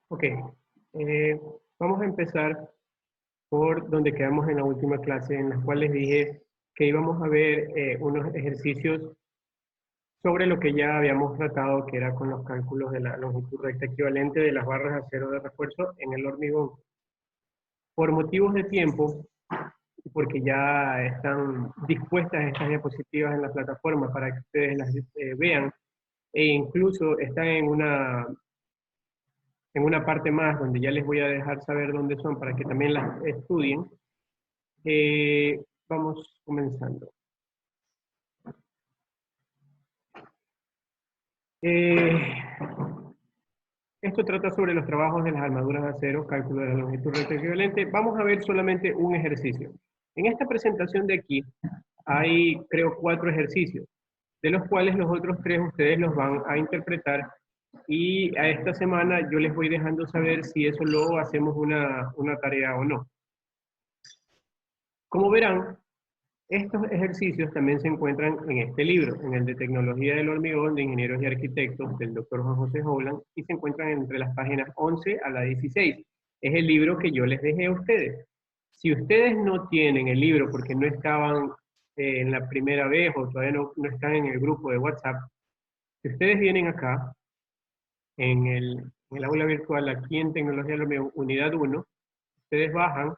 Ok, vamos a empezar por donde quedamos en la última clase, en las cuales dije que íbamos a ver unos ejercicios sobre lo que ya habíamos tratado, que era con los cálculos de la longitud recta equivalente de las barras de acero de refuerzo en el hormigón. Por motivos de tiempo, porque ya están dispuestas estas diapositivas en la plataforma para que ustedes las vean, e incluso están en una parte más donde ya les voy a dejar saber dónde son para que también las estudien. Vamos comenzando. Esto trata sobre los trabajos de las armaduras de acero, cálculo de la longitud recta equivalente. Vamos a ver solamente un ejercicio. En esta presentación de aquí hay, creo, 4 ejercicios, de los cuales los otros 3 ustedes los van a interpretar, y a esta semana yo les voy dejando saber si eso luego hacemos una tarea o no. Como verán, estos ejercicios también se encuentran en este libro, en el de Tecnología del Hormigón de Ingenieros y Arquitectos del Dr. Juan José Howland, y se encuentran entre las páginas 11 a la 16. Es el libro que yo les dejé a ustedes. Si ustedes no tienen el libro porque no estaban en la primera vez o todavía no están en el grupo de WhatsApp, si ustedes vienen acá, en el aula virtual, aquí en Tecnología del Hormigón, unidad 1, ustedes bajan.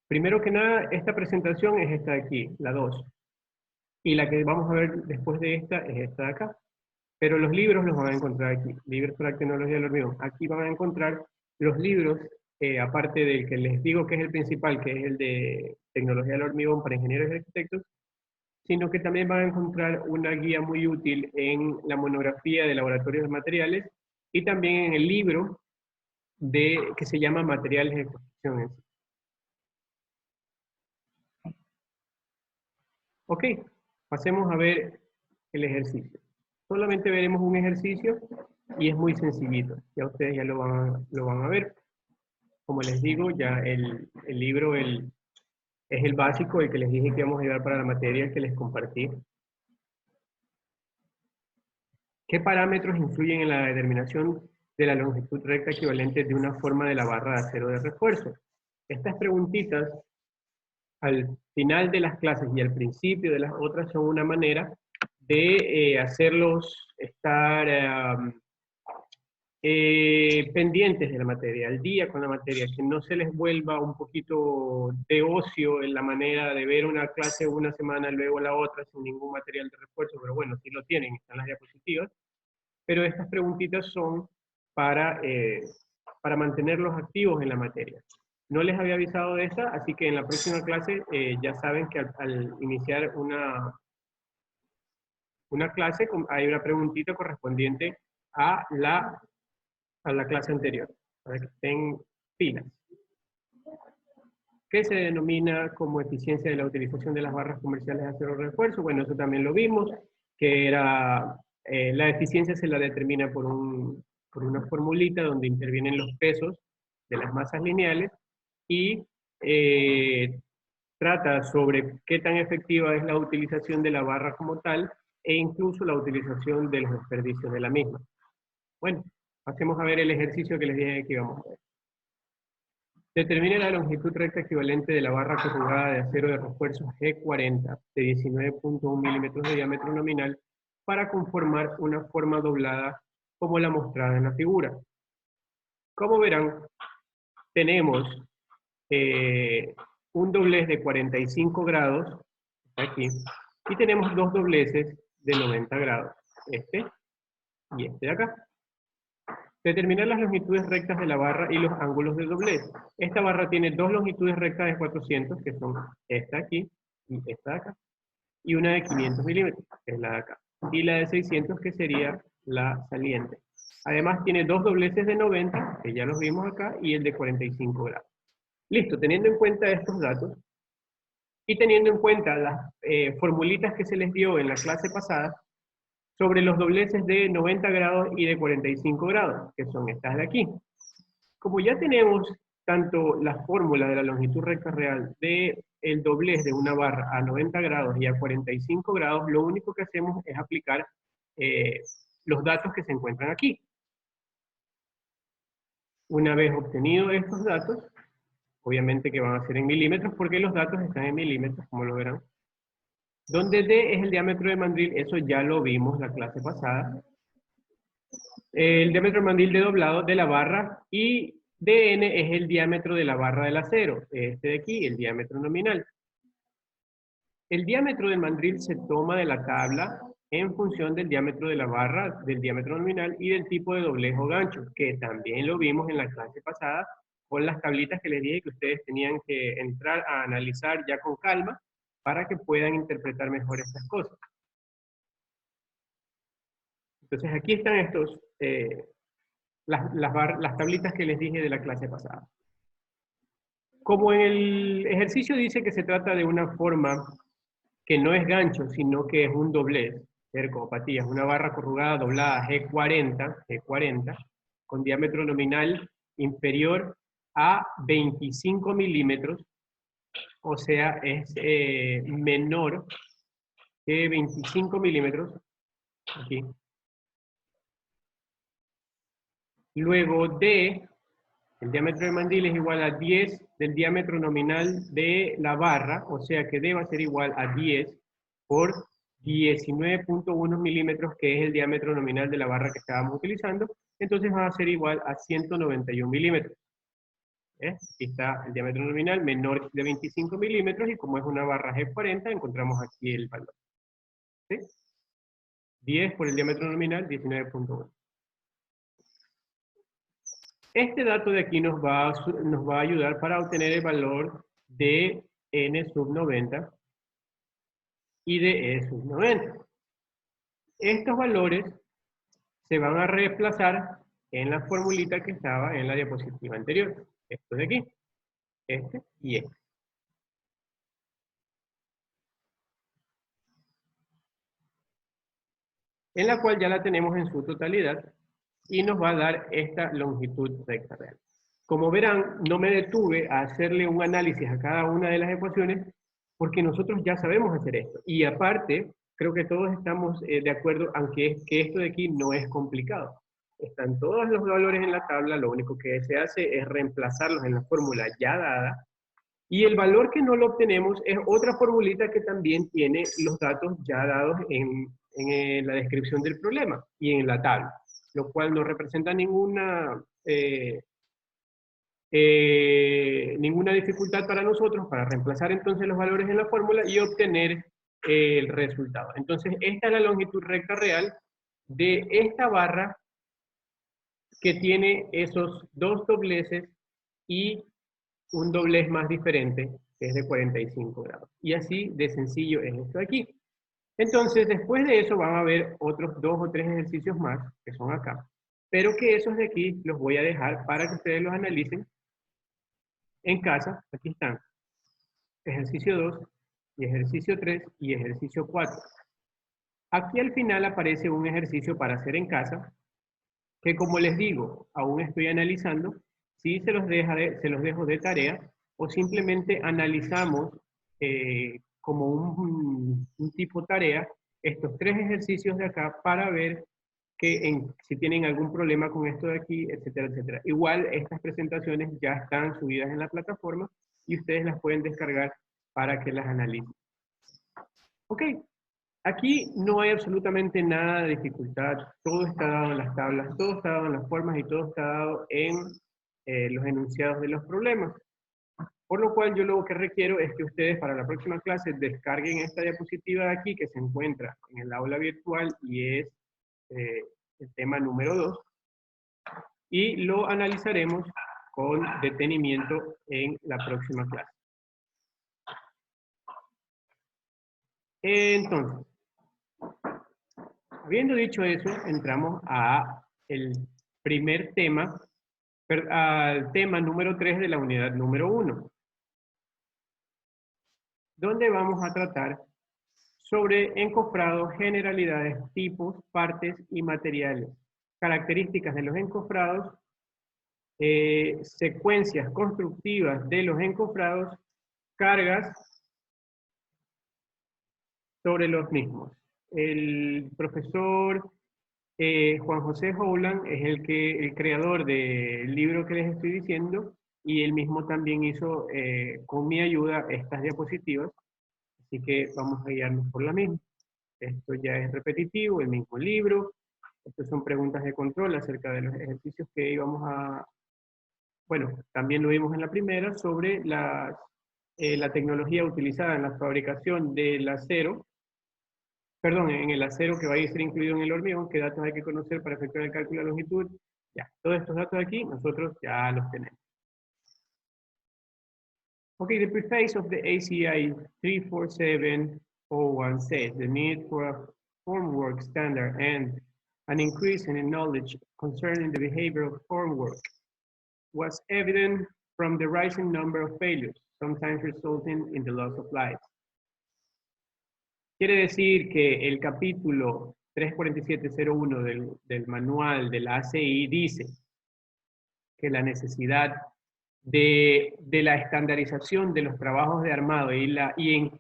Primero que nada, esta presentación es esta de aquí, la 2. Y la que vamos a ver después de esta es esta de acá. Pero los libros los van a encontrar aquí. Libros para tecnología del hormigón. Aquí van a encontrar los libros, aparte del que les digo que es el principal, que es el de tecnología del hormigón para ingenieros y arquitectos, sino que también van a encontrar una guía muy útil en la monografía de laboratorios de materiales y también en el libro que se llama Materiales de Construcción en sí. Ok, pasemos a ver el ejercicio. Solamente veremos un ejercicio y es muy sencillito. Ya ustedes ya lo van a ver. Como les digo, ya el libro es el básico, el que les dije que íbamos a llevar para la materia que les compartí. ¿Qué parámetros influyen en la determinación de la longitud recta equivalente de una forma de la barra de acero de refuerzo? Estas preguntitas al final de las clases y al principio de las otras son una manera de hacerlos estar pendientes de la materia, al día con la materia, que no se les vuelva un poquito de ocio en la manera de ver una clase una semana, luego la otra, sin ningún material de refuerzo, pero bueno, sí lo tienen, están las diapositivas, pero estas preguntitas son para mantenerlos activos en la materia. No les había avisado de esta, así que en la próxima clase ya saben que al iniciar una clase hay una preguntita correspondiente a la clase anterior, para que estén pilas. ¿Qué se denomina como eficiencia de la utilización de las barras comerciales de acero refuerzo? Bueno, eso también lo vimos, que era, la eficiencia se la determina por una formulita donde intervienen los pesos de las masas lineales y trata sobre qué tan efectiva es la utilización de la barra como tal e incluso la utilización de los desperdicios de la misma. Bueno, pasemos a ver el ejercicio que les dije que íbamos a ver. Determine la longitud recta equivalente de la barra corrugada de acero de refuerzo G40 de 19.1 milímetros de diámetro nominal para conformar una forma doblada como la mostrada en la figura. Como verán, tenemos un doblez de 45 grados, aquí, y tenemos dos dobleces de 90 grados, este y este de acá. Determinar las longitudes rectas de la barra y los ángulos de doblez. Esta barra tiene dos longitudes rectas de 400, que son esta aquí y esta de acá, y una de 500 milímetros, que es la de acá, y la de 600, que sería la saliente. Además tiene dos dobleces de 90, que ya los vimos acá, y el de 45 grados. Listo, teniendo en cuenta estos datos, y teniendo en cuenta las formulitas que se les dio en la clase pasada, sobre los dobleces de 90 grados y de 45 grados, que son estas de aquí. Como ya tenemos tanto la fórmula de la longitud recta real de el doblez de una barra a 90 grados y a 45 grados, lo único que hacemos es aplicar los datos que se encuentran aquí. Una vez obtenidos estos datos, obviamente que van a ser en milímetros, porque los datos están en milímetros, como lo verán. Donde D es el diámetro de mandril, eso ya lo vimos la clase pasada. El diámetro de mandril de doblado de la barra, y dn es el diámetro de la barra del acero, este de aquí, el diámetro nominal. El diámetro del mandril se toma de la tabla en función del diámetro de la barra, del diámetro nominal y del tipo de doblez o gancho, que también lo vimos en la clase pasada con las tablitas que les dije que ustedes tenían que entrar a analizar ya con calma para que puedan interpretar mejor estas cosas. Entonces aquí están estos, las tablitas que les dije de la clase pasada. Como en el ejercicio dice que se trata de una forma que no es gancho, sino que es un doblez, cercopatía, una barra corrugada doblada G40, con diámetro nominal inferior a 25 milímetros, o sea, es menor que 25 milímetros, aquí. Luego D, el diámetro de mandril es igual a 10 del diámetro nominal de la barra, o sea que D va a ser igual a 10 por 19.1 milímetros, que es el diámetro nominal de la barra que estábamos utilizando, entonces va a ser igual a 191 milímetros. Aquí está el diámetro nominal menor de 25 milímetros, y como es una barra G40, encontramos aquí el valor. ¿Sí? 10 por el diámetro nominal, 19.1. Este dato de aquí nos va a ayudar para obtener el valor de n sub 90 y de e sub 90. Estos valores se van a reemplazar en la formulita que estaba en la diapositiva anterior. Esto de aquí, este y este. En la cual ya la tenemos en su totalidad y nos va a dar esta longitud recta real. Como verán, no me detuve a hacerle un análisis a cada una de las ecuaciones porque nosotros ya sabemos hacer esto. Y aparte, creo que todos estamos de acuerdo, aunque es que esto de aquí no es complicado. Están todos los valores en la tabla, lo único que se hace es reemplazarlos en la fórmula ya dada, y el valor que no lo obtenemos es otra formulita que también tiene los datos ya dados en la descripción del problema y en la tabla, lo cual no representa ninguna dificultad para nosotros para reemplazar entonces los valores en la fórmula y obtener el resultado. Entonces, esta es la longitud recta real de esta barra que tiene esos dos dobleces y un doblez más diferente, que es de 45 grados. Y así de sencillo es esto de aquí. Entonces, después de eso van a haber otros 2 o 3 ejercicios más, que son acá, pero que esos de aquí los voy a dejar para que ustedes los analicen en casa. Aquí están, ejercicio 2, y ejercicio 3, y ejercicio 4. Aquí al final aparece un ejercicio para hacer en casa, que como les digo, aún estoy analizando, si se los dejo de tarea, o simplemente analizamos como un tipo tarea estos 3 ejercicios de acá para ver si tienen algún problema con esto de aquí, etcétera, etcétera. Igual estas presentaciones ya están subidas en la plataforma y ustedes las pueden descargar para que las analicen. Ok, aquí no hay absolutamente nada de dificultad, todo está dado en las tablas, todo está dado en las formas y todo está dado en los enunciados de los problemas. Por lo cual yo lo que requiero es que ustedes para la próxima clase descarguen esta diapositiva de aquí que se encuentra en el aula virtual y es el tema número 2, y lo analizaremos con detenimiento en la próxima clase. Entonces, habiendo dicho eso, entramos a el primer tema, al tema número 3 de la unidad número 1, donde vamos a tratar sobre encofrados, generalidades, tipos, partes y materiales, características de los encofrados, secuencias constructivas de los encofrados, cargas sobre los mismos. El profesor Juan José Howland es el creador del libro que les estoy diciendo, y él mismo también hizo, con mi ayuda, estas diapositivas, así que vamos a guiarnos por la misma. Esto ya es repetitivo, el mismo libro. Estas son preguntas de control acerca de los ejercicios que íbamos a... Bueno, también lo vimos en la primera sobre la tecnología utilizada en la fabricación del acero, perdón, en el acero que va a ser incluido en el hormigón, qué datos hay que conocer para efectuar el cálculo de longitud. Ya, todos estos datos aquí nosotros ya los tenemos. Okay, the preface of the ACI 34701 says the need for a formwork standard and an increase in knowledge concerning the behavior of formwork was evident from the rising number of failures, sometimes resulting in the loss of lives. Quiere decir que el capítulo 34701 del manual de la ACI dice que la necesidad de la estandarización de los trabajos de armado y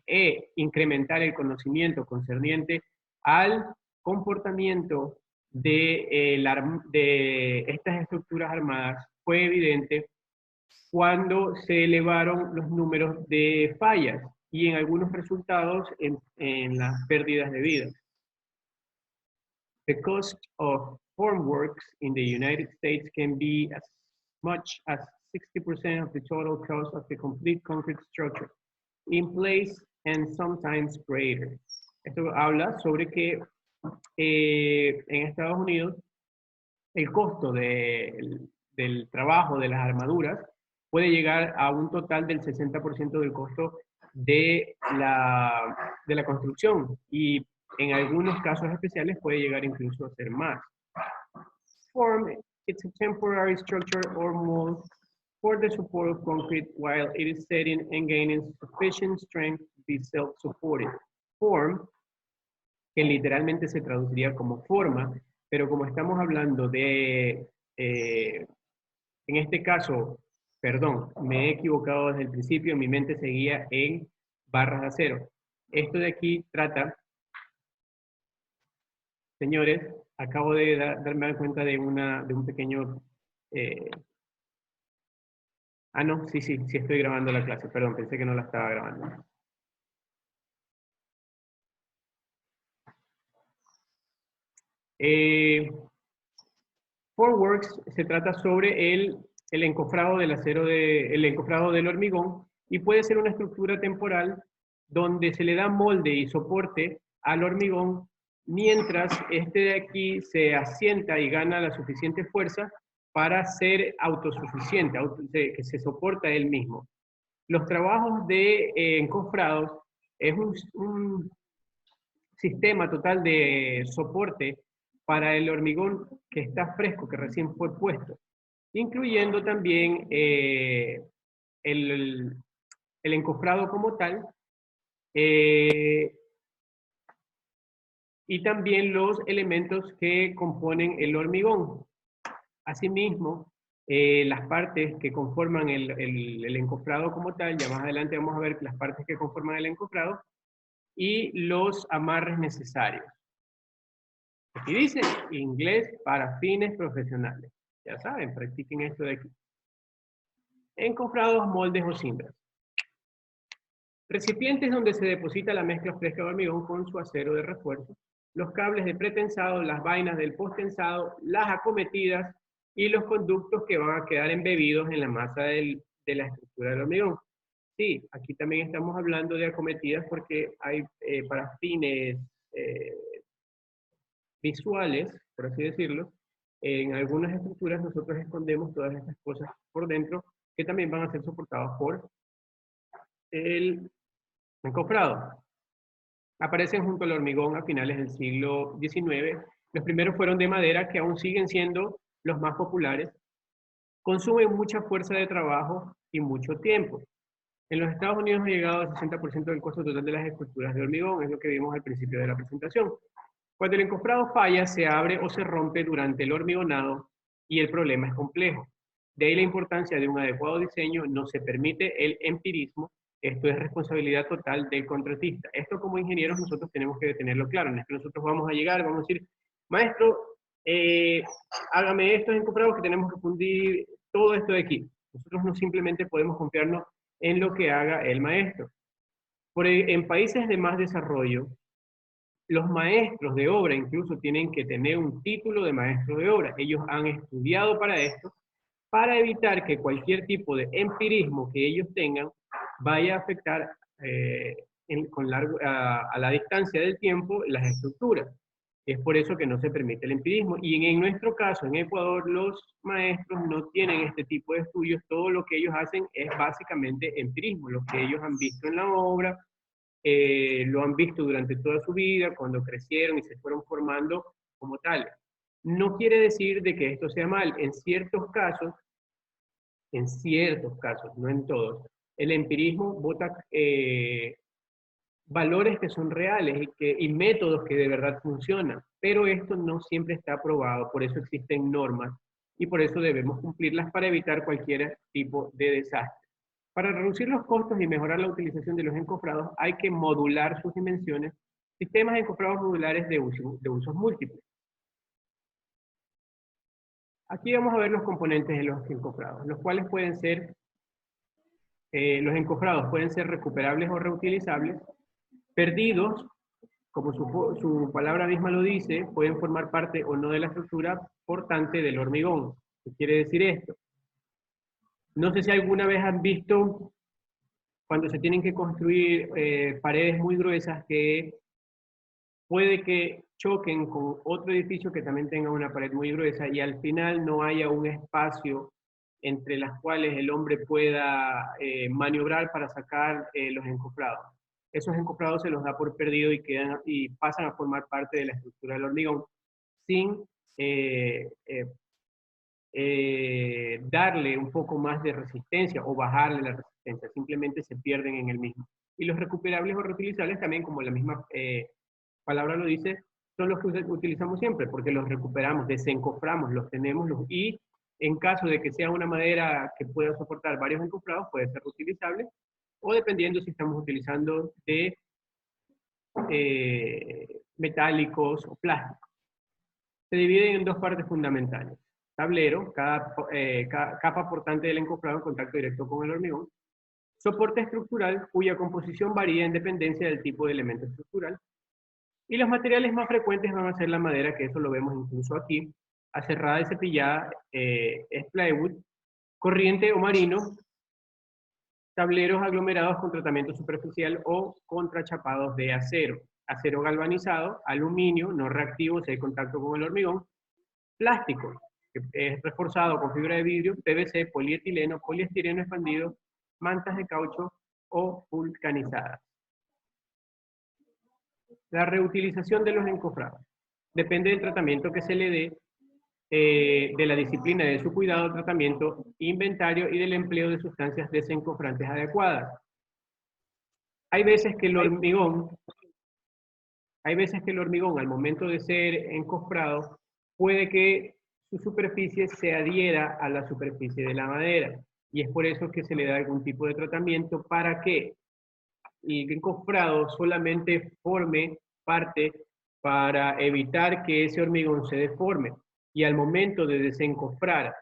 incrementar el conocimiento concerniente al comportamiento de estas estructuras armadas fue evidente cuando se elevaron los números de fallas y en algunos resultados en las pérdidas de vidas. The cost of formworks in the United States can be as much as 60% of the total cost of the complete concrete structure in place and sometimes greater. Esto habla sobre que en Estados Unidos el costo del trabajo de las armaduras puede llegar a un total del 60% del costo de la construcción, y en algunos casos especiales puede llegar incluso a ser más. Form, it's a temporary structure or mold for the support of concrete while it is setting and gaining sufficient strength to be self-supported. Form, que literalmente se traduciría como forma, pero como estamos hablando de, en este caso, perdón, me he equivocado desde el principio, mi mente seguía en barras de acero. Esto de aquí trata, señores, acabo de darme cuenta de un pequeño... no, sí estoy grabando la clase, perdón, pensé que no la estaba grabando. Formworks se trata sobre el encofrado del acero, el encofrado del hormigón, y puede ser una estructura temporal donde se le da molde y soporte al hormigón mientras este de aquí se asienta y gana la suficiente fuerza para ser autosuficiente, que se soporta él mismo. Los trabajos de encofrados es un sistema total de soporte para el hormigón que está fresco, que recién fue puesto, incluyendo también el encofrado como tal, y también los elementos que componen el hormigón. Asimismo, las partes que conforman el encofrado como tal, ya más adelante vamos a ver las partes que conforman el encofrado, y los amarres necesarios. Aquí dice inglés para fines profesionales. Ya saben, practiquen esto de aquí. Encofrados, moldes o cimbras. Recipientes donde se deposita la mezcla fresca de hormigón con su acero de refuerzo, los cables de pretensado, las vainas del posttensado, las acometidas y los conductos que van a quedar embebidos en la masa de la estructura del hormigón. Sí, aquí también estamos hablando de acometidas porque hay para fines visuales, por así decirlo, en algunas estructuras nosotros escondemos todas estas cosas por dentro que también van a ser soportadas por el encofrado. Aparecen junto al hormigón a finales del siglo XIX. Los primeros fueron de madera, que aún siguen siendo los más populares. Consumen mucha fuerza de trabajo y mucho tiempo. En los Estados Unidos ha llegado al 60% del costo total de las estructuras de hormigón, es lo que vimos al principio de la presentación. Cuando el encofrado falla, se abre o se rompe durante el hormigonado y el problema es complejo. De ahí la importancia de un adecuado diseño. No se permite el empirismo. Esto es responsabilidad total del contratista. Esto como ingenieros nosotros tenemos que tenerlo claro. No es que nosotros vamos a llegar, vamos a decir, maestro, hágame estos encofrados que tenemos que fundir todo esto de aquí. Nosotros no simplemente podemos confiarnos en lo que haga el maestro. En países de más desarrollo, los maestros de obra incluso tienen que tener un título de maestro de obra. Ellos han estudiado para esto, para evitar que cualquier tipo de empirismo que ellos tengan vaya a afectar a la distancia del tiempo las estructuras. Es por eso que no se permite el empirismo. Y en nuestro caso, en Ecuador, los maestros no tienen este tipo de estudios. Todo lo que ellos hacen es básicamente empirismo, lo que ellos han visto en la obra, lo han visto durante toda su vida, cuando crecieron y se fueron formando como tales. No quiere decir de que esto sea mal. En ciertos casos, no en todos, el empirismo bota valores que son reales y métodos que de verdad funcionan, pero esto no siempre está aprobado, por eso existen normas y por eso debemos cumplirlas para evitar cualquier tipo de desastre. Para reducir los costos y mejorar la utilización de los encofrados, hay que modular sus dimensiones, sistemas de encofrados modulares de usos múltiples. Aquí vamos a ver los componentes de los encofrados, los cuales pueden ser, los encofrados pueden ser recuperables o reutilizables, perdidos, como su palabra misma lo dice, pueden formar parte o no de la estructura portante del hormigón. ¿Qué quiere decir esto? No sé si alguna vez han visto cuando se tienen que construir paredes muy gruesas que puede que choquen con otro edificio que también tenga una pared muy gruesa y al final no haya un espacio entre las cuales el hombre pueda maniobrar para sacar los encofrados. Esos encofrados se los da por perdido y pasan a formar parte de la estructura del hormigón sin darle un poco más de resistencia o bajarle la resistencia, simplemente se pierden en el mismo. Y los recuperables o reutilizables también, como la misma palabra lo dice, son los que utilizamos siempre, porque los recuperamos, desencoframos, los tenemos, y en caso de que sea una madera que pueda soportar varios encofrados, puede ser reutilizable, o dependiendo si estamos utilizando de metálicos o plásticos. Se dividen en dos partes fundamentales. Tablero, cada capa portante del encofrado en contacto directo con el hormigón. Soporte estructural, cuya composición varía en dependencia del tipo de elemento estructural. Y los materiales más frecuentes van a ser la madera, que eso lo vemos incluso aquí, aserrada y cepillada, es plywood, corriente o marino, tableros aglomerados con tratamiento superficial o contrachapados de acero, acero galvanizado, aluminio, no reactivo si hay contacto con el hormigón, plástico, que es reforzado con fibra de vidrio, PVC, polietileno, poliestireno expandido, mantas de caucho o vulcanizadas. La reutilización de los encofrados depende del tratamiento que se le dé, de la disciplina de su cuidado, tratamiento, inventario y del empleo de sustancias desencofrantes adecuadas. Hay veces que el hormigón al momento de ser encofrado puede que su superficie se adhiera a la superficie de la madera y es por eso que se le da algún tipo de tratamiento para que el encofrado solamente forme parte para evitar que ese hormigón se deforme. Y al momento de desencofrar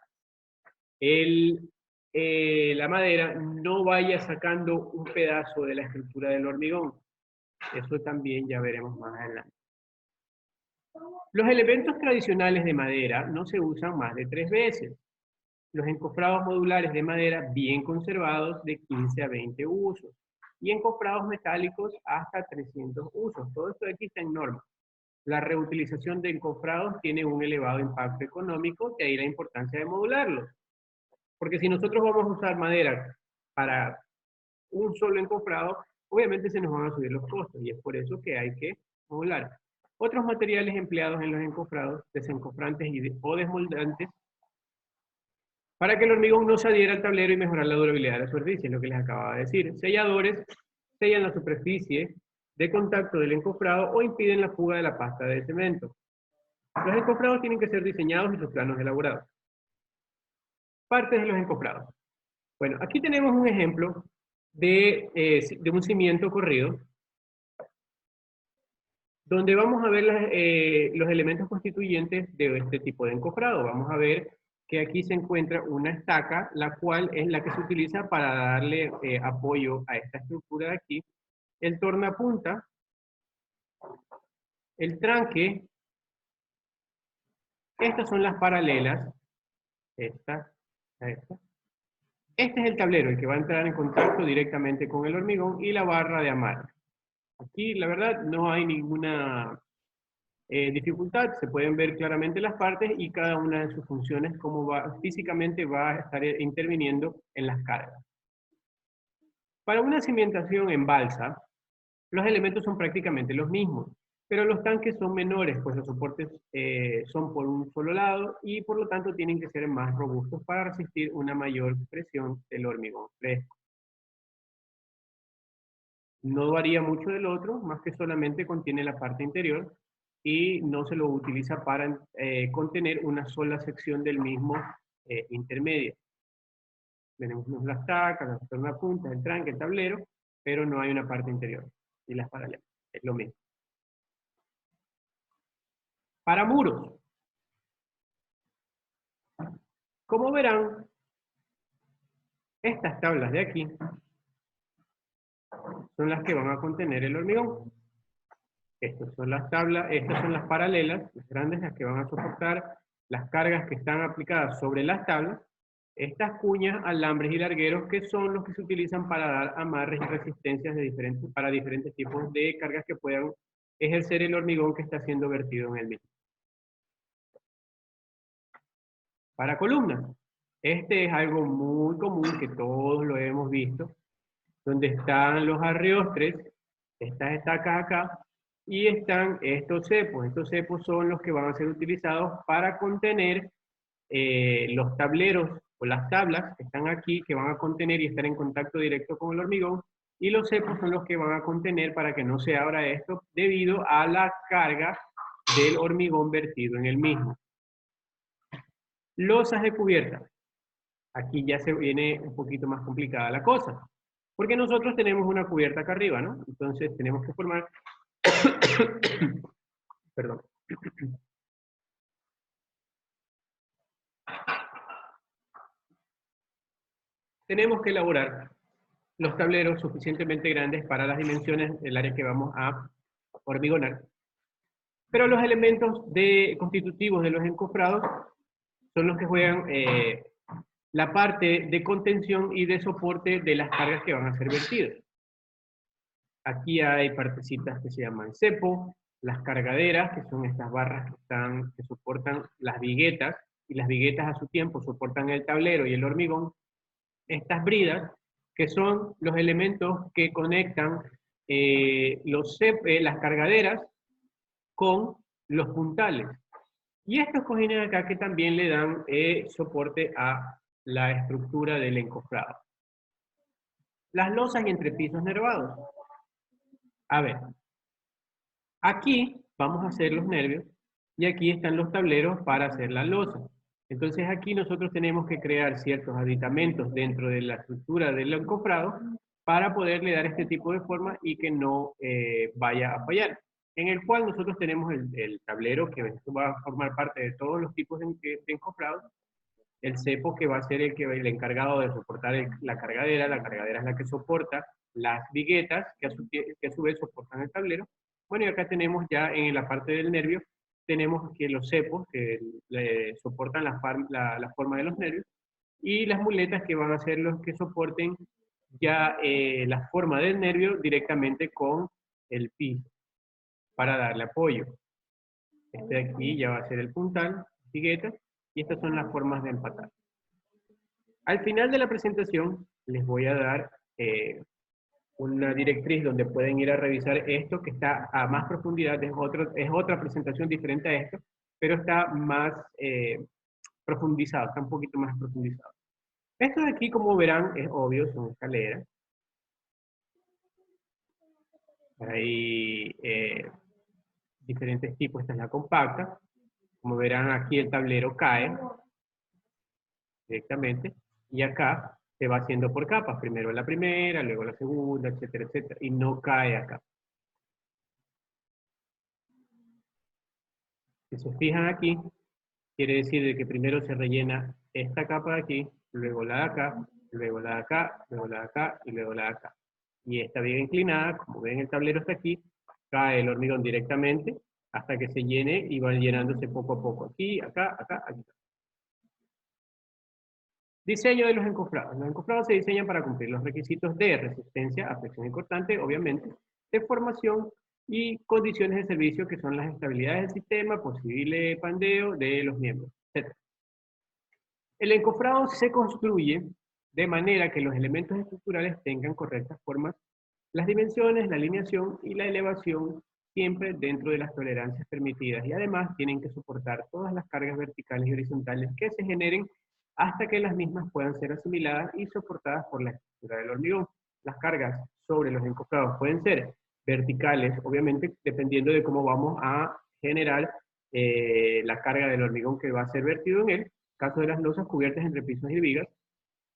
la madera, no vaya sacando un pedazo de la estructura del hormigón. Eso también ya veremos más adelante. Los elementos tradicionales de madera no se usan más de 3 veces. Los encofrados modulares de madera bien conservados de 15 a 20 usos. Y encofrados metálicos hasta 300 usos. Todo esto de aquí está en norma. La reutilización de encofrados tiene un elevado impacto económico, de ahí la importancia de modularlos. Porque si nosotros vamos a usar madera para un solo encofrado, obviamente se nos van a subir los costos y es por eso que hay que modular. Otros materiales empleados en los encofrados, desencofrantes o desmoldantes, para que el hormigón no se adhiera al tablero y mejorar la durabilidad de la superficie, es lo que les acababa de decir. Selladores sellan la superficie de contacto del encofrado o impiden la fuga de la pasta de cemento. Los encofrados tienen que ser diseñados y sus planos elaborados. Partes de los encofrados. Bueno, aquí tenemos un ejemplo de un cimiento corrido. donde vamos a ver los elementos constituyentes de este tipo de encofrado. Vamos a ver que aquí se encuentra una estaca, la cual es la que se utiliza para darle apoyo a esta estructura de aquí. El tornapunta, el tranque, estas son las paralelas, esta. Este es el tablero, el que va a entrar en contacto directamente con el hormigón y la barra de amarre. Aquí, la verdad, no hay ninguna dificultad, se pueden ver claramente las partes y cada una de sus funciones, cómo físicamente va a estar interviniendo en las cargas. Para una cimentación en balsa, los elementos son prácticamente los mismos, pero los tanques son menores, pues los soportes son por un solo lado y por lo tanto tienen que ser más robustos para resistir una mayor presión del hormigón fresco. No varía mucho del otro, más que solamente contiene la parte interior y no se lo utiliza para contener una sola sección del mismo intermedio. Tenemos las tacas, las tornapuntas, el tranque, el tablero, pero no hay una parte interior. Y las paralelas, es lo mismo. Para muros, como verán, estas tablas de aquí son las que van a contener el hormigón. Estas son las tablas, estas son las paralelas, las grandes, las que van a soportar las cargas que están aplicadas sobre las tablas. Estas cuñas, alambres y largueros, que son los que se utilizan para dar amarres y resistencias para diferentes tipos de cargas que puedan ejercer el hormigón que está siendo vertido en el mismo. Para columnas, este es algo muy común que todos lo hemos visto, donde están los arreostres, estas estacas acá, y están estos cepos. Estos cepos son los que van a ser utilizados para contener los tableros o las tablas que están aquí, que van a contener y estar en contacto directo con el hormigón, y los cepos son los que van a contener para que no se abra esto debido a la carga del hormigón vertido en el mismo. Losas de cubierta. Aquí ya se viene un poquito más complicada la cosa, porque nosotros tenemos una cubierta acá arriba, ¿no? Entonces tenemos que formar, perdón, tenemos que elaborar los tableros suficientemente grandes para las dimensiones del área que vamos a hormigonar. Pero los elementos constitutivos de los encofrados son los que juegan la parte de contención y de soporte de las cargas que van a ser vertidas. Aquí hay partecitas que se llaman cepo, las cargaderas, que son estas barras que soportan las viguetas, y las viguetas a su tiempo soportan el tablero y el hormigón. Estas bridas, que son los elementos que conectan las cargaderas con los puntales. Y estos cojines acá que también le dan soporte a la estructura del encofrado. Las losas y entrepisos nervados. A ver, aquí vamos a hacer los nervios y aquí están los tableros para hacer la losa. Entonces aquí nosotros tenemos que crear ciertos aditamentos dentro de la estructura del encofrado para poderle dar este tipo de forma y que no vaya a fallar. En el cual nosotros tenemos el tablero que va a formar parte de todos los tipos de encofrados, el cepo que va a ser el encargado de soportar la cargadera es la que soporta las viguetas que a su vez soportan el tablero. Bueno, y acá tenemos ya en la parte del nervio, tenemos que los cepos que soportan la forma de los nervios, y las muletas que van a ser los que soporten ya la forma del nervio directamente con el piso para darle apoyo. Este de aquí ya va a ser el puntal, viguetas, y estas son las formas de empatar. Al final de la presentación les voy a dar una directriz donde pueden ir a revisar esto que está a más profundidad, es otra presentación diferente a esto, pero está más profundizado, está un poquito más profundizado. Esto de aquí, como verán, es obvio, son escaleras. Hay diferentes tipos, esta es la compacta. Como verán, aquí el tablero cae directamente, y acá se va haciendo por capas, primero la primera, luego la segunda, etcétera, etcétera, y no cae acá. Si se fijan aquí, quiere decir de que primero se rellena esta capa de aquí, luego la de acá, luego la de acá, luego la de acá y luego la de acá. Y esta viga inclinada, como ven el tablero está aquí, cae el hormigón directamente hasta que se llene y va llenándose poco a poco. Aquí, acá, acá, aquí. Diseño de los encofrados. Los encofrados se diseñan para cumplir los requisitos de resistencia a presión cortante, obviamente, de formación y condiciones de servicio que son las estabilidades del sistema, posible pandeo de los miembros, etc. El encofrado se construye de manera que los elementos estructurales tengan correctas formas, las dimensiones, la alineación y la elevación siempre dentro de las tolerancias permitidas y además tienen que soportar todas las cargas verticales y horizontales que se generen hasta que las mismas puedan ser asimiladas y soportadas por la estructura del hormigón. Las cargas sobre los encofrados pueden ser verticales, obviamente dependiendo de cómo vamos a generar la carga del hormigón que va a ser vertido en él, caso de las losas cubiertas entre pisos y vigas,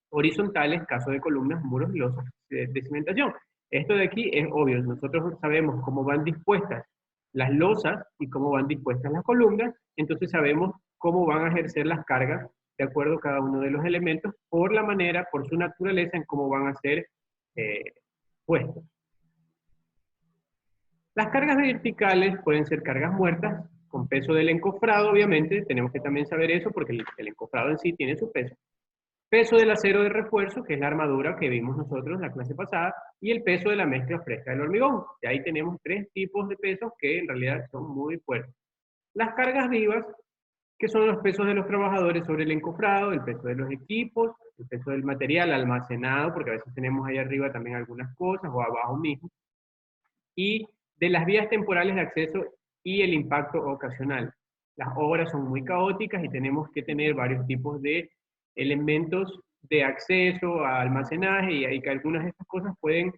horizontales, caso de columnas, muros y losas de cimentación. Esto de aquí es obvio, nosotros sabemos cómo van dispuestas las losas y cómo van dispuestas las columnas, entonces sabemos cómo van a ejercer las cargas de acuerdo a cada uno de los elementos por la manera, por su naturaleza en cómo van a ser puestos. Las cargas verticales pueden ser cargas muertas, con peso del encofrado, obviamente, tenemos que también saber eso porque el encofrado en sí tiene su peso. Peso del acero de refuerzo, que es la armadura que vimos nosotros en la clase pasada, y el peso de la mezcla fresca del hormigón. Y ahí tenemos tres tipos de pesos que en realidad son muy fuertes. Las cargas vivas, que son los pesos de los trabajadores sobre el encofrado, el peso de los equipos, el peso del material almacenado, porque a veces tenemos ahí arriba también algunas cosas, o abajo mismo, y de las vías temporales de acceso y el impacto ocasional. Las obras son muy caóticas y tenemos que tener varios tipos de elementos de acceso a almacenaje y que algunas de estas cosas pueden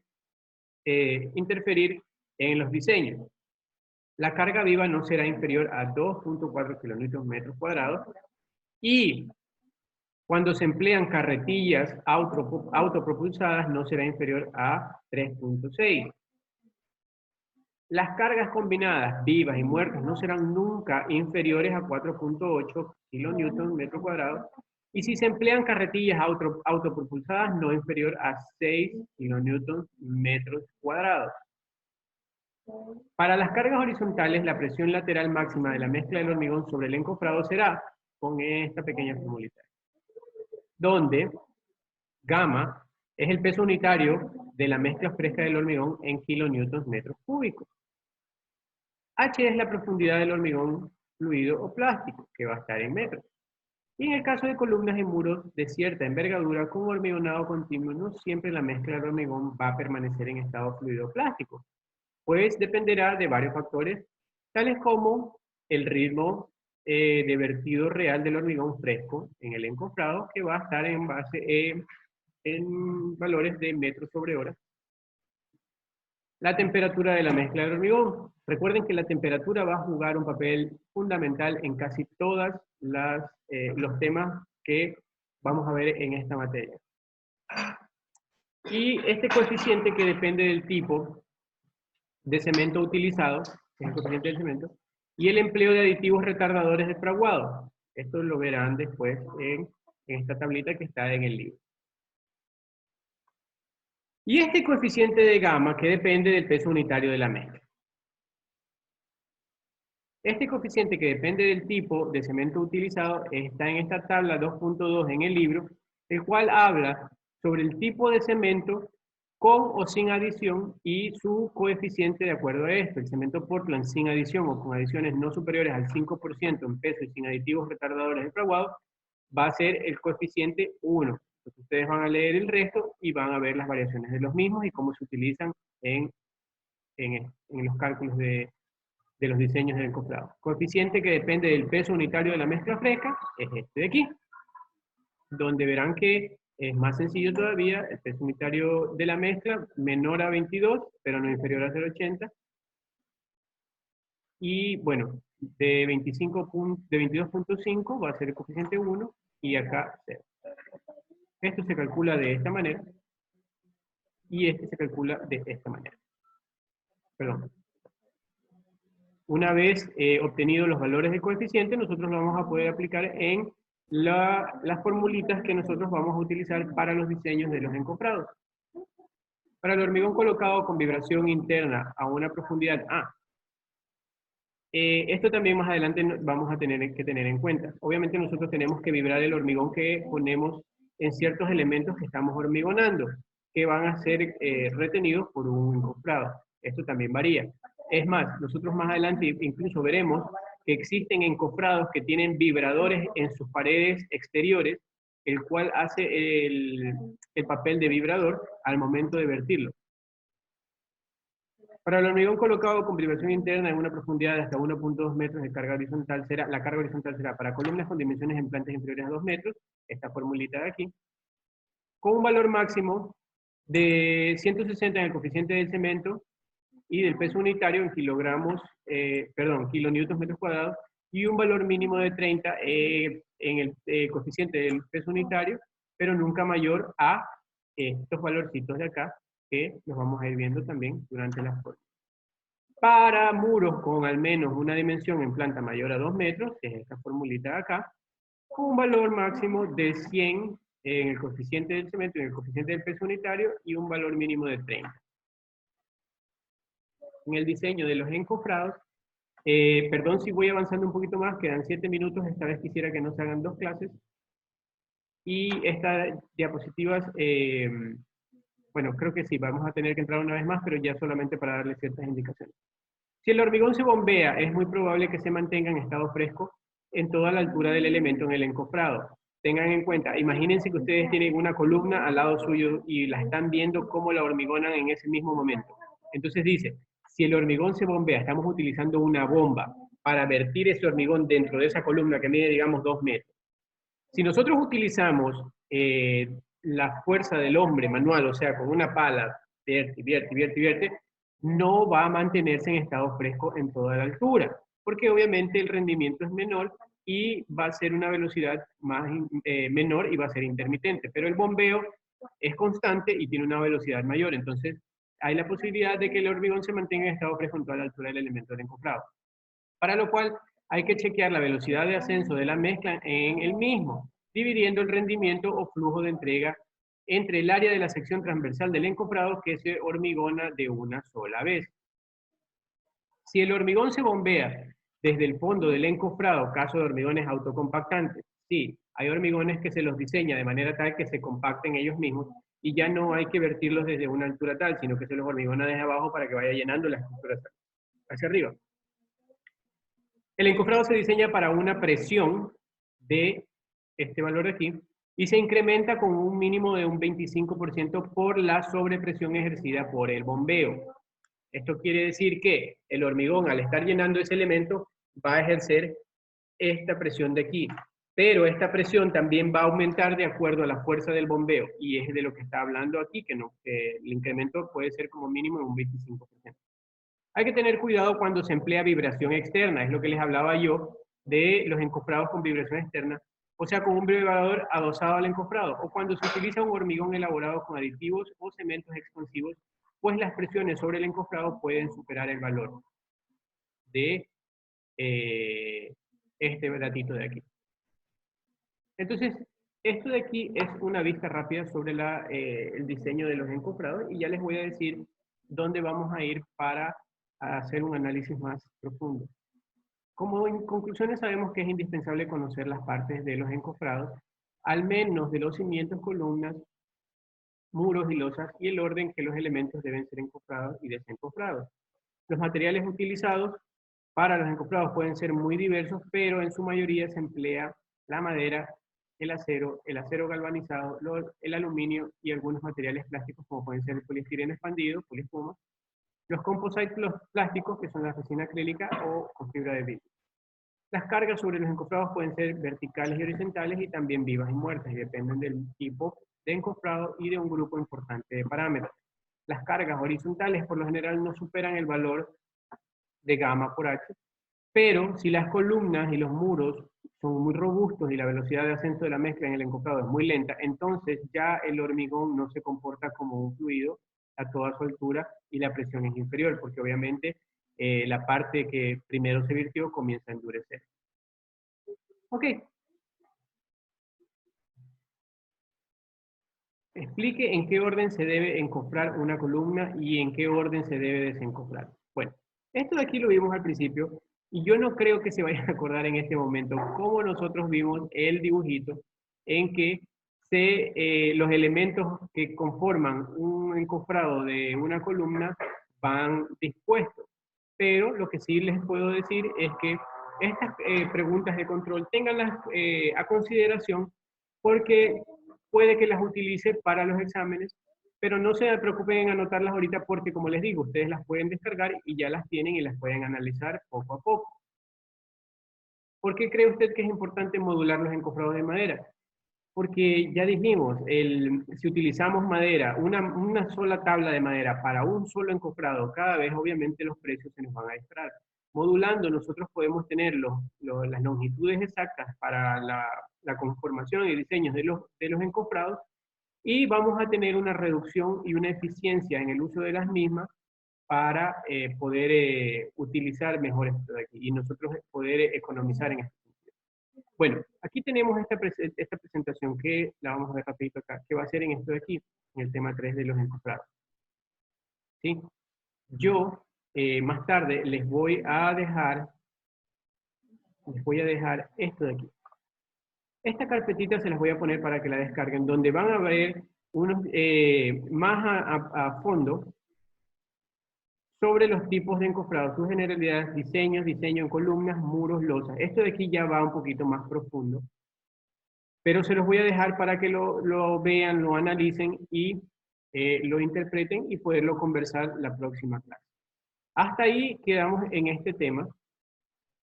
interferir en los diseños. La carga viva no será inferior a 2.4 kN/m² y cuando se emplean carretillas autopropulsadas no será inferior a 3.6. Las cargas combinadas, vivas y muertas, no serán nunca inferiores a 4.8 kN/m², y si se emplean carretillas autopropulsadas, no inferior a 6 kN/m². Para las cargas horizontales, la presión lateral máxima de la mezcla del hormigón sobre el encofrado será con esta pequeña formulita, donde gamma es el peso unitario de la mezcla fresca del hormigón en kN/m³. H es la profundidad del hormigón fluido o plástico, que va a estar en metros. Y en el caso de columnas y muros de cierta envergadura con hormigonado continuo, no siempre la mezcla del hormigón va a permanecer en estado fluido o plástico, pues dependerá de varios factores, tales como el ritmo de vertido real del hormigón fresco en el encofrado, que va a estar en base en valores de metros sobre hora. La temperatura de la mezcla del hormigón. Recuerden que la temperatura va a jugar un papel fundamental en casi todos los temas que vamos a ver en esta materia. Y este coeficiente que depende del tipo de cemento utilizado, que es el coeficiente del cemento, y el empleo de aditivos retardadores de fraguado. Esto lo verán después en esta tablita que está en el libro. Y este coeficiente de gamma que depende del peso unitario de la mezcla. Este coeficiente que depende del tipo de cemento utilizado está en esta tabla 2.2 en el libro, el cual habla sobre el tipo de cemento con o sin adición y su coeficiente de acuerdo a esto. El cemento Portland sin adición o con adiciones no superiores al 5% en peso y sin aditivos retardadores de fraguado va a ser el coeficiente 1. Entonces ustedes van a leer el resto y van a ver las variaciones de los mismos y cómo se utilizan en los cálculos de los diseños del encofrado. Coeficiente que depende del peso unitario de la mezcla fresca es este de aquí, donde verán que es más sencillo todavía, el peso unitario de la mezcla menor a 22, pero no inferior a 0.80. Y bueno, de 22.5 va a ser el coeficiente 1 y acá 0. Esto se calcula de esta manera y este se calcula de esta manera. Perdón. una vez obtenidos los valores de coeficiente, nosotros lo vamos a poder aplicar en las formulitas que nosotros vamos a utilizar para los diseños de los encofrados. Para el hormigón colocado con vibración interna a una profundidad A, esto también más adelante vamos a tener que tener en cuenta. Obviamente nosotros tenemos que vibrar el hormigón que ponemos en ciertos elementos que estamos hormigonando, que van a ser retenidos por un encofrado. Esto también varía. Es más, nosotros más adelante incluso veremos que existen encofrados que tienen vibradores en sus paredes exteriores, el cual hace el papel de vibrador al momento de vertirlo. Para el hormigón colocado con vibración interna en una profundidad de hasta 1.2 metros de carga horizontal, la carga horizontal será para columnas con dimensiones en plantas inferiores a 2 metros, esta formulita de aquí, con un valor máximo de 160 en el coeficiente del cemento y del peso unitario en kilonewtons metros cuadrados, y un valor mínimo de 30 en el coeficiente del peso unitario, pero nunca mayor a estos valorcitos de acá, que los vamos a ir viendo también durante las formas. Para muros con al menos una dimensión en planta mayor a 2 metros, que es esta formulita de acá, con un valor máximo de 100 en el coeficiente del cemento, en el coeficiente del peso unitario, y un valor mínimo de 30. En el diseño de los encofrados, perdón si voy avanzando un poquito más, quedan 7 minutos, esta vez quisiera que nos hagan 2 clases. Y estas diapositivas, bueno, creo que sí, vamos a tener que entrar una vez más, pero ya solamente para darle ciertas indicaciones. Si el hormigón se bombea, es muy probable que se mantenga en estado fresco en toda la altura del elemento en el encofrado. Tengan en cuenta, imagínense que ustedes tienen una columna al lado suyo y la están viendo cómo la hormigonan en ese mismo momento. Entonces dice, si el hormigón se bombea, estamos utilizando una bomba para vertir ese hormigón dentro de esa columna que mide, digamos, 2 metros. Si nosotros utilizamos la fuerza del hombre manual, o sea, con una pala, vierte, no va a mantenerse en estado fresco en toda la altura, porque obviamente el rendimiento es menor y va a ser una velocidad menor y va a ser intermitente, pero el bombeo es constante y tiene una velocidad mayor, entonces hay la posibilidad de que el hormigón se mantenga en estado fresco en toda la altura del elemento del encofrado. Para lo cual hay que chequear la velocidad de ascenso de la mezcla en el mismo, dividiendo el rendimiento o flujo de entrega entre el área de la sección transversal del encofrado que se hormigona de una sola vez. Si el hormigón se bombea desde el fondo del encofrado, caso de hormigones autocompactantes, sí, hay hormigones que se los diseña de manera tal que se compacten ellos mismos y ya no hay que vertirlos desde una altura tal, sino que se los hormigona desde abajo para que vaya llenando la estructura hacia arriba. El encofrado se diseña para una presión de este valor de aquí y se incrementa con un mínimo de un 25% por la sobrepresión ejercida por el bombeo. Esto quiere decir que el hormigón, al estar llenando ese elemento, va a ejercer esta presión de aquí. Pero esta presión también va a aumentar de acuerdo a la fuerza del bombeo. Y es de lo que está hablando aquí, que el incremento puede ser como mínimo de un 25%. Hay que tener cuidado cuando se emplea vibración externa, es lo que les hablaba yo de los encofrados con vibración externa, o sea, con un vibrador adosado al encofrado, o cuando se utiliza un hormigón elaborado con aditivos o cementos expansivos, pues las presiones sobre el encofrado pueden superar el valor de este datito de aquí. Entonces, esto de aquí es una vista rápida sobre el diseño de los encofrados y ya les voy a decir dónde vamos a ir para hacer un análisis más profundo. Como en conclusiones sabemos que es indispensable conocer las partes de los encofrados, al menos de los cimientos, columnas, muros y losas, y el orden que los elementos deben ser encofrados y desencofrados. Los materiales utilizados para los encofrados pueden ser muy diversos, pero en su mayoría se emplea la madera, el acero galvanizado, el aluminio y algunos materiales plásticos como pueden ser el poliestireno expandido, poliespuma, los composites, los plásticos, que son la resina acrílica o con fibra de vidrio. Las cargas sobre los encofrados pueden ser verticales y horizontales y también vivas y muertas, y dependen del tipo de encofrado y de un grupo importante de parámetros. Las cargas horizontales por lo general no superan el valor de gamma por H, pero si las columnas y los muros son muy robustos y la velocidad de ascenso de la mezcla en el encofrado es muy lenta, entonces ya el hormigón no se comporta como un fluido a toda su altura y la presión es inferior, porque obviamente la parte que primero se virtió comienza a endurecer. Ok. Explique en qué orden se debe encofrar una columna y en qué orden se debe desencofrar. Bueno, esto de aquí lo vimos al principio y yo no creo que se vayan a acordar en este momento cómo nosotros vimos el dibujito en que los elementos que conforman un encofrado de una columna van dispuestos. Pero lo que sí les puedo decir es que estas preguntas de control ténganlas a consideración porque puede que las utilice para los exámenes, pero no se preocupen en anotarlas ahorita porque, como les digo, ustedes las pueden descargar y ya las tienen y las pueden analizar poco a poco. ¿Por qué cree usted que es importante modular los encofrados de madera? Porque ya dijimos, si utilizamos madera, una sola tabla de madera para un solo encofrado, cada vez obviamente los precios se nos van a disparar. Modulando nosotros podemos tener las longitudes exactas para la conformación y diseños de los encofrados y vamos a tener una reducción y una eficiencia en el uso de las mismas para poder utilizar mejor esto de aquí y nosotros poder economizar en esto. Bueno, aquí tenemos esta presentación que la vamos a ver rapidito acá, que va a ser en esto de aquí, en el tema 3 de los encofrados. ¿Sí? Yo, más tarde, les voy a dejar esto de aquí. Esta carpetita se las voy a poner para que la descarguen, donde van a ver unos, más a fondo sobre los tipos de encofrados, sus generalidades, diseño en columnas, muros, losas. Esto de aquí ya va un poquito más profundo. Pero se los voy a dejar para que lo vean, lo analicen y lo interpreten y poderlo conversar la próxima clase. Hasta ahí quedamos en este tema.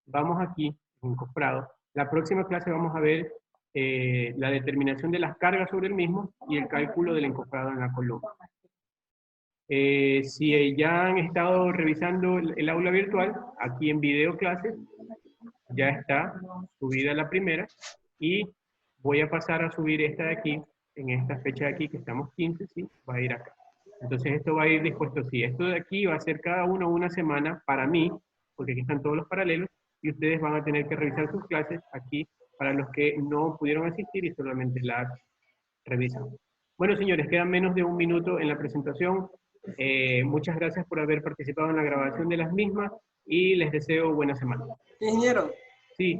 Vamos aquí, encofrado. La próxima clase vamos a ver la determinación de las cargas sobre el mismo y el cálculo del encofrado en la columna. Si ya han estado revisando el aula virtual, aquí en video clases, ya está subida la primera y voy a pasar a subir esta de aquí, en esta fecha de aquí, que estamos 15, ¿sí? Va a ir acá. Entonces esto va a ir dispuesto así. Esto de aquí va a ser cada uno una semana para mí, porque aquí están todos los paralelos, y ustedes van a tener que revisar sus clases aquí para los que no pudieron asistir y solamente las revisan. Bueno, señores, quedan menos de un minuto en la presentación. Muchas gracias por haber participado en la grabación de las mismas y les deseo buena semana. Ingeniero, Sí,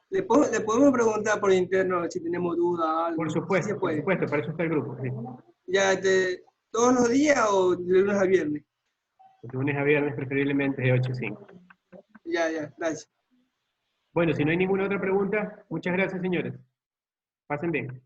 le podemos preguntar por interno si tenemos dudas, algo. por supuesto, Sí, por supuesto, para eso está el grupo. Sí. Ya, ¿todos los días o de lunes a viernes? De lunes a viernes, preferiblemente de 8 a 5. Ya, gracias. Bueno, si no hay ninguna otra pregunta, muchas gracias, señores. Pasen bien.